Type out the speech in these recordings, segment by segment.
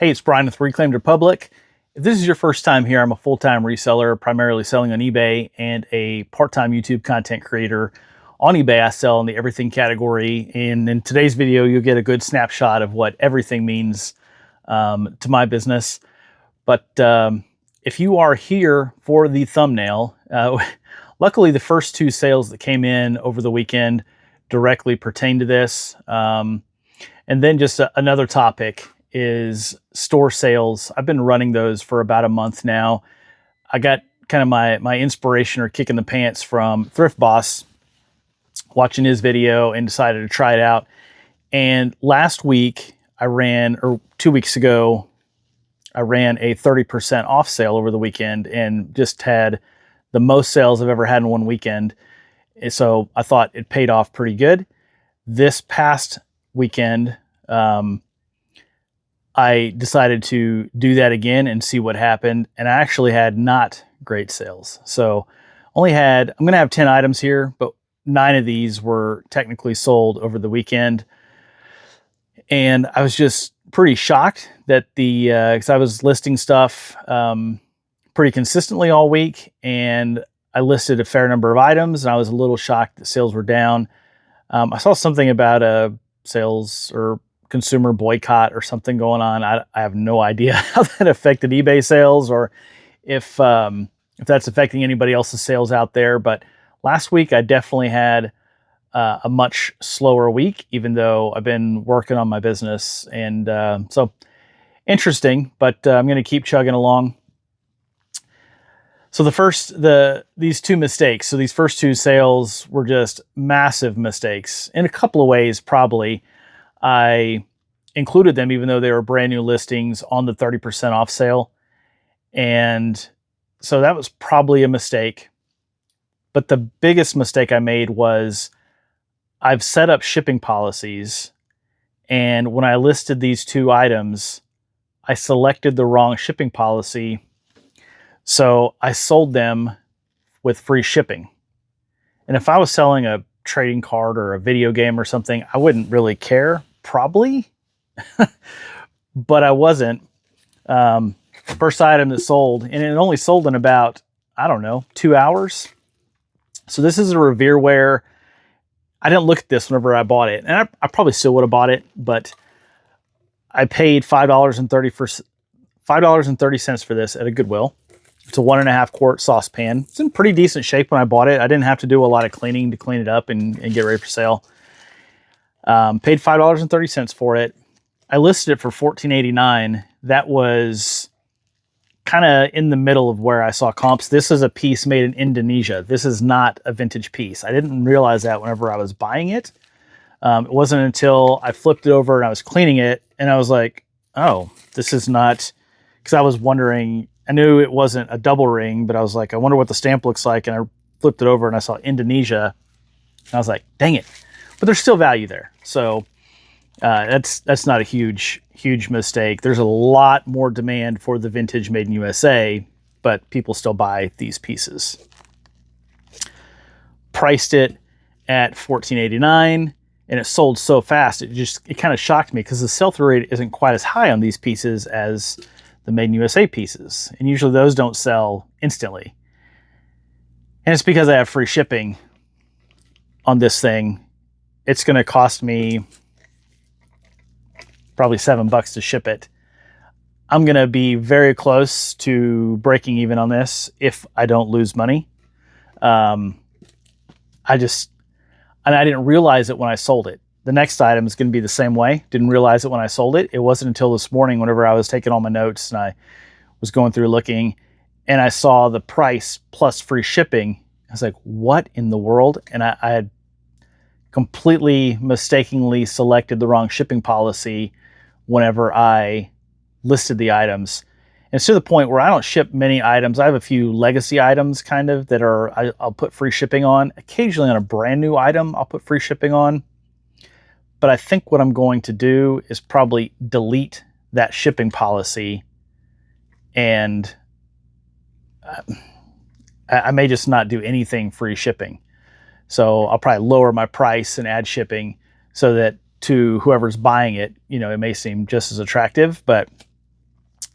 Hey, it's Brian with Reclaimed Republic. If this is your first time here, I'm a full-time reseller, primarily selling on eBay, and a part-time YouTube content creator. On eBay, I sell in the everything category, and in today's video, you'll get a good snapshot of what everything means to my business. But if you are here for the thumbnail, luckily the first two sales that came in over the weekend directly pertain to this. And then just another topic is store sales. I've been running those for about a month now. I got kind of my inspiration or kick in the pants from Thrift Boss, watching his video, and decided to try it out. And last week I ran, or 2 weeks ago, I ran a 30% off sale over the weekend and just had the most sales I've ever had in one weekend. So I thought it paid off pretty good. This past weekend, I decided to do that again and see what happened. And I actually had not great sales. So I'm going to have 10 items here, but 9 of these were technically sold over the weekend. And I was just pretty shocked that because I was listing stuff pretty consistently all week, and I listed a fair number of items, and I was a little shocked that sales were down. I saw something about a sales or consumer boycott or something going on. I have no idea how that affected eBay sales, or if that's affecting anybody else's sales out there. But last week I definitely had a much slower week, even though I've been working on my business. And so interesting, but I'm going to keep chugging along. So these two mistakes. So these first two sales were just massive mistakes in a couple of ways. Probably I included them even though they were brand new listings on the 30% off sale. And so that was probably a mistake. But the biggest mistake I made was I've set up shipping policies. And when I listed these two items, I selected the wrong shipping policy. So I sold them with free shipping. And if I was selling a trading card or a video game or something, I wouldn't really care, probably. But I wasn't. First item that sold, and it only sold in about, 2 hours. So this is a Revereware. I didn't look at this whenever I bought it, and I probably still would have bought it, but I paid $5.30 for this at a Goodwill. It's a 1.5 quart saucepan. It's in pretty decent shape when I bought it. I didn't have to do a lot of cleaning to clean it up and get ready for sale. Paid $5.30 for it. I listed it for $14.89. That was kind of in the middle of where I saw comps. This is a piece made in Indonesia. This is not a vintage piece. I didn't realize that whenever I was buying it. It wasn't until I flipped it over and I was cleaning it, and I was like, oh, this is not, because I was wondering, I knew it wasn't a double ring, but I was like, I wonder what the stamp looks like. And I flipped it over and I saw Indonesia, and I was like, dang it. But there's still value there. So that's not a huge mistake. There's a lot more demand for the vintage made in USA, but people still buy these pieces. Priced it at $14.89, and it sold so fast. It kind of shocked me because the sell-through rate isn't quite as high on these pieces as the made in USA pieces. And usually those don't sell instantly. And it's because I have free shipping on this thing. It's going to cost me probably $7 to ship it. I'm going to be very close to breaking even on this if I don't lose money. And I didn't realize it when I sold it. The next item is going to be the same way. Didn't realize it when I sold it. It wasn't until this morning whenever I was taking all my notes and I was going through looking, and I saw the price plus free shipping. I was like, what in the world? And I had completely mistakenly selected the wrong shipping policy whenever I listed the items. And it's to the point where I don't ship many items. I have a few legacy items kind of that I'll put free shipping on. Occasionally on a brand new item, I'll put free shipping on. But I think what I'm going to do is probably delete that shipping policy, and I may just not do anything free shipping. So I'll probably lower my price and add shipping so that to whoever's buying it, it may seem just as attractive, but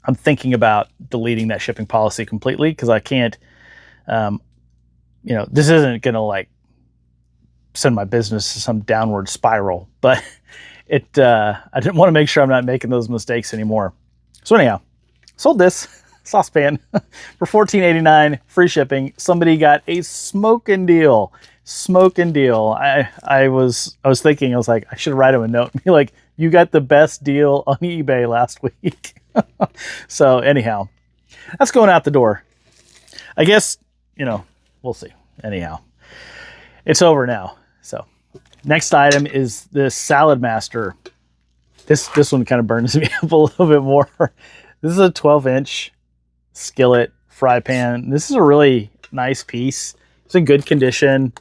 I'm thinking about deleting that shipping policy completely because I can't, this isn't going to like send my business to some downward spiral, but I didn't want to make sure I'm not making those mistakes anymore. So anyhow, sold this saucepan for $14.89, free shipping. Somebody got a smoking deal. I was thinking, I was like, I should write him a note and be like, you got the best deal on eBay last week. So anyhow, that's going out the door. I guess, we'll see. Anyhow, it's over now. So next item is this Salad Master. This one kind of burns me up a little bit more. This is a 12-inch skillet fry pan. This is a really nice piece. It's in good condition,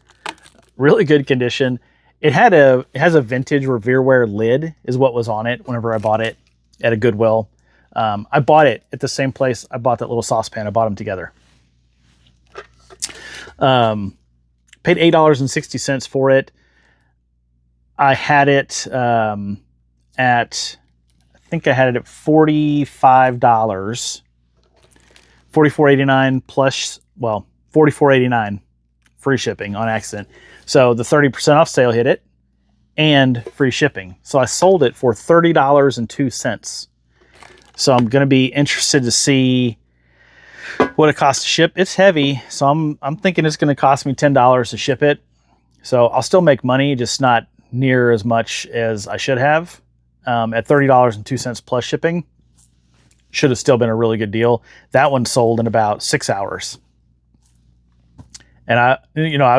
really good condition. It has a vintage Revereware lid is what was on it whenever I bought it at a Goodwill. I bought it at the same place I bought that little saucepan. I bought them together. Paid $8.60 for it. I had it I think I had it at $45, $44.89 plus, well, $44.89 free shipping on accident. So the 30% off sale hit it and free shipping. So I sold it for $30.02. So I'm going to be interested to see what it costs to ship. It's heavy, so I'm thinking it's going to cost me $10 to ship it. So I'll still make money, just not near as much as I should have. At $30.02 plus shipping, should have still been a really good deal. That one sold in about 6 hours. And I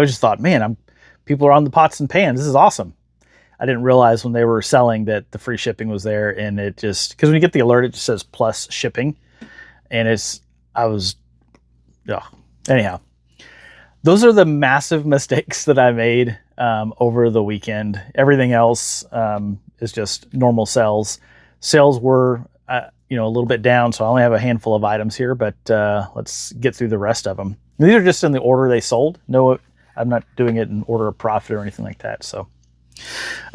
just thought, man, people are on the pots and pans. This is awesome. I didn't realize when they were selling that the free shipping was there, and it just, because when you get the alert, it just says plus shipping, and anyhow, those are the massive mistakes that I made over the weekend. Everything else is just normal sales. Sales were, a little bit down, so I only have a handful of items here, but let's get through the rest of them. These are just in the order they sold. No, I'm not doing it in order of profit or anything like that. So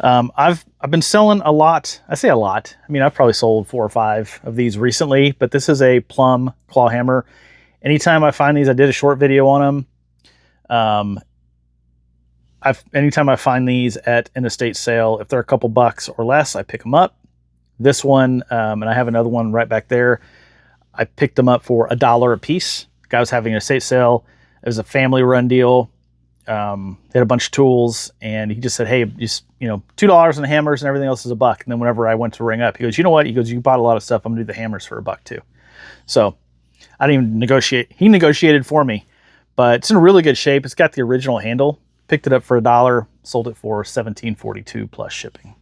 I've been selling a lot. I say a lot. I mean, I've probably sold 4 or 5 of these recently, but this is a plum claw hammer. Anytime I find these, I did a short video on them. Anytime I find these at an estate sale, if they're a couple bucks or less, I pick them up. This one, and I have another one right back there, I picked them up for $1 a piece. The guy was having an estate sale. It was a family run deal. They had a bunch of tools, and he just said, hey, just, $2 on the hammers and everything else is $1. And then whenever I went to ring up, he goes, you know what? He goes, you bought a lot of stuff. I'm gonna do the hammers for $1 too. So I didn't even negotiate. He negotiated for me, but it's in really good shape. It's got the original handle. Picked it up for $1, sold it for $17.42 plus shipping.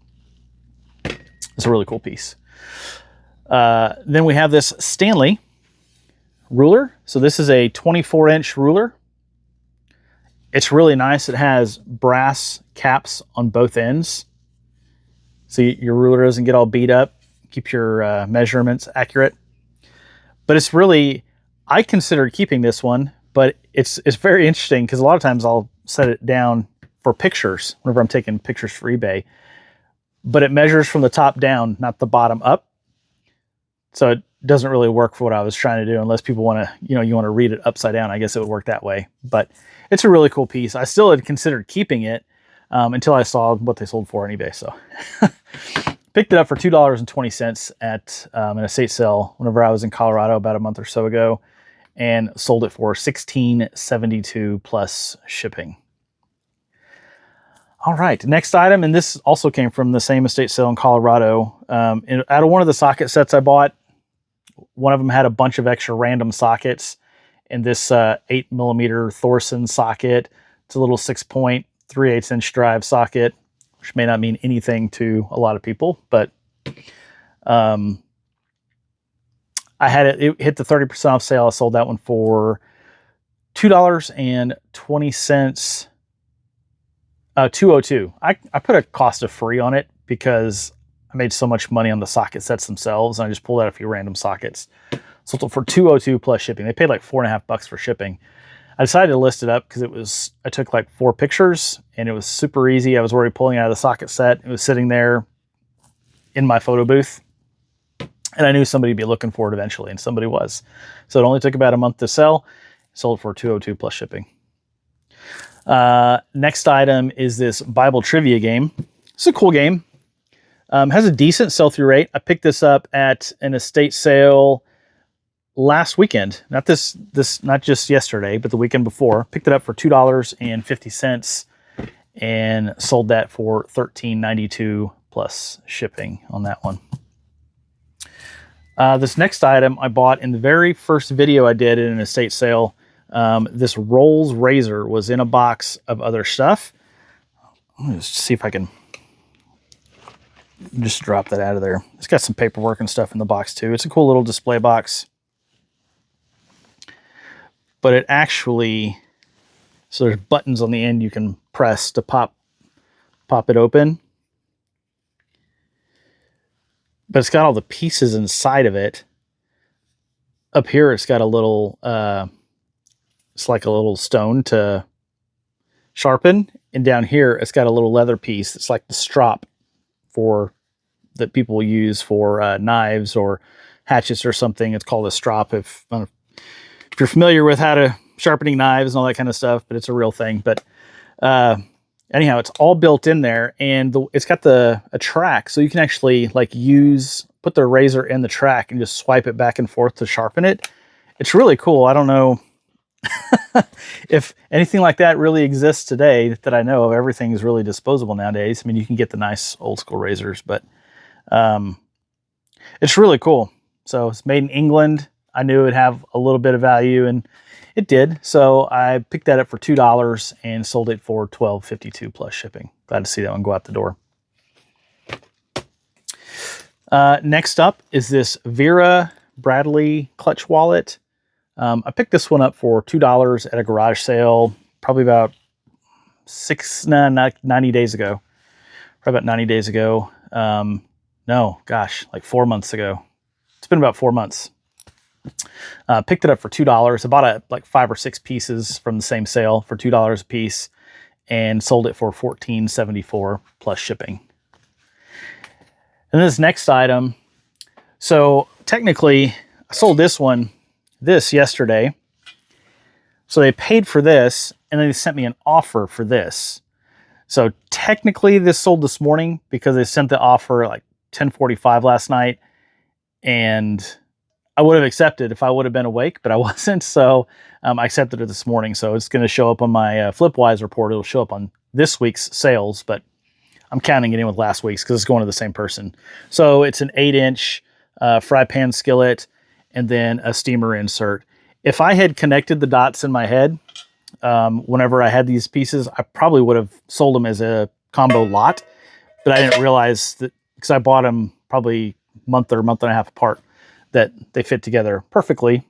It's a really cool piece. Then we have this Stanley ruler. So this is a 24-inch ruler. It's really nice. It has brass caps on both ends, so your ruler doesn't get all beat up. Keep your measurements accurate. But it's really, I considered keeping this one, but it's very interesting because a lot of times I'll set it down for pictures whenever I'm taking pictures for eBay, but it measures from the top down, not the bottom up. So it doesn't really work for what I was trying to do unless people want to, you want to read it upside down. I guess it would work that way, but it's a really cool piece. I still had considered keeping it until I saw what they sold for on eBay. So picked it up for $2.20 at an estate sale whenever I was in Colorado about a month or so ago, and sold it for $16.72 plus shipping. All right, next item, and this also came from the same estate sale in Colorado. Out of one of the socket sets I bought, one of them had a bunch of extra random sockets, and this 8mm Thorson socket. It's a little 6-point, 3/8" drive socket, which may not mean anything to a lot of people, but I had it hit the 30% off sale. I sold that one for $2.20, $2.02. I put a cost of free on it because I made so much money on the socket sets themselves, and I just pulled out a few random sockets. Sold it for $2.02 plus shipping. They paid like $4.50 for shipping. I decided to list it up because I took like 4 pictures and it was super easy. I was already pulling out of the socket set. It was sitting there in my photo booth. And I knew somebody would be looking for it eventually, and somebody was. So it only took about a month to sell. Sold for $202 plus shipping. Next item is this Bible trivia game. It's a cool game. Has a decent sell-through rate. I picked this up at an estate sale last weekend. Not just yesterday, but the weekend before. Picked it up for $2.50 and sold that for $13.92 plus shipping on that one. This next item I bought in the very first video I did in an estate sale. This Rolls razor was in a box of other stuff. Let me just see if I can just drop that out of there. It's got some paperwork and stuff in the box too. It's a cool little display box. But it actually, so there's buttons on the end you can press to pop it open. But it's got all the pieces inside of it. Up here, it's got a little, it's like a little stone to sharpen. And down here, it's got a little leather piece. It's like the strop that people will use for knives or hatchets or something. It's called a strop. If you're familiar with how to sharpening knives and all that kind of stuff, but it's a real thing. But anyhow, it's all built in there, and it's got a track, so you can actually put the razor in the track and just swipe it back and forth to sharpen it. It's really cool. I don't know if anything like that really exists today that I know of. Everything is really disposable nowadays. I mean, you can get the nice old school razors, but it's really cool. So it's made in England. I knew it'd have a little bit of value, and it did. So I picked that up for $2 and sold it for $12.52 plus shipping. Glad to see that one go out the door. Next up is this Vera Bradley clutch wallet. I picked this one up for $2 at a garage sale, probably about 90 days ago. Probably about 90 days ago. No, gosh, like 4 months ago. It's been about 4 months. Picked it up for $2. I bought like 5 or 6 pieces from the same sale for $2 a piece and sold it for $14.74 plus shipping. And this next item, so technically I sold this yesterday. So they paid for this and then they sent me an offer for this. So technically this sold this morning because they sent the offer at like 10:45 last night, and I would have accepted if I would have been awake, but I wasn't. So I accepted it this morning. So it's going to show up on my Flipwise report. It'll show up on this week's sales, but I'm counting it in with last week's because it's going to the same person. So it's an 8-inch fry pan skillet and then a steamer insert. If I had connected the dots in my head whenever I had these pieces, I probably would have sold them as a combo lot, but I didn't realize that because I bought them probably a month and a half apart, that they fit together perfectly,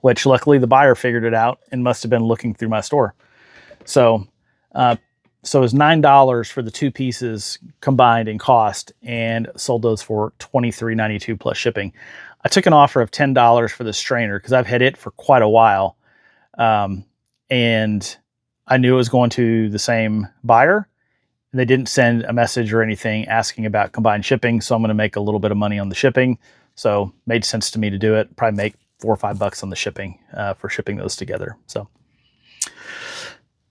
which luckily the buyer figured it out and must have been looking through my store. So it was $9 for the 2 pieces combined in cost, and sold those for $23.92 plus shipping. I took an offer of $10 for the strainer because I've had it for quite a while. And I knew it was going to the same buyer. They didn't send a message or anything asking about combined shipping, so I'm going to make a little bit of money on the shipping. So made sense to me to do it. Probably make $4 or $5 on the shipping for shipping those together. So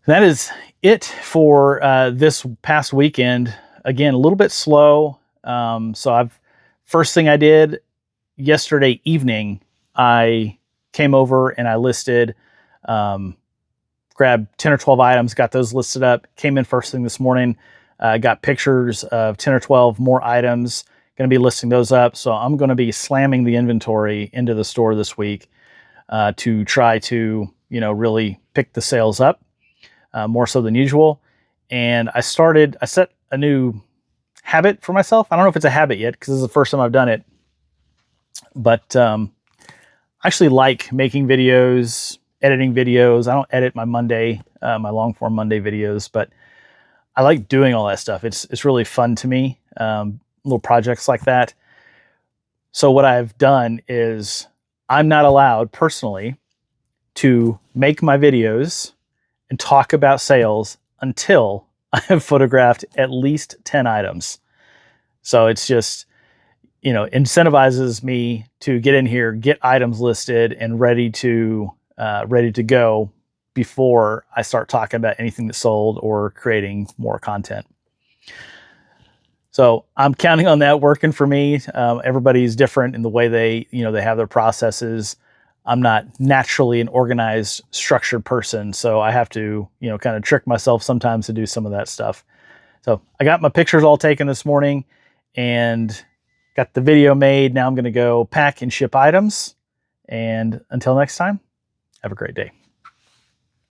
that is it for this past weekend. Again, a little bit slow. First thing I did yesterday evening, I came over and I listed, grabbed 10 or 12 items, got those listed up, came in first thing this morning, got pictures of 10 or 12 more items. Going to be listing those up. So I'm going to be slamming the inventory into the store this week to try to, really pick the sales up more so than usual. And I set a new habit for myself. I don't know if it's a habit yet because this is the first time I've done it, but I actually like making videos, editing videos. I don't edit my my long form Monday videos, but I like doing all that stuff. It's really fun to me. Little projects like that. So what I've done is I'm not allowed personally to make my videos and talk about sales until I have photographed at least 10 items. So it's just, incentivizes me to get in here, get items listed and ready to go before I start talking about anything that's sold or creating more content. So I'm counting on that working for me. Everybody's different in the way they have their processes. I'm not naturally an organized, structured person, so I have to, kind of trick myself sometimes to do some of that stuff. So I got my pictures all taken this morning and got the video made. Now I'm going to go pack and ship items. And until next time, have a great day.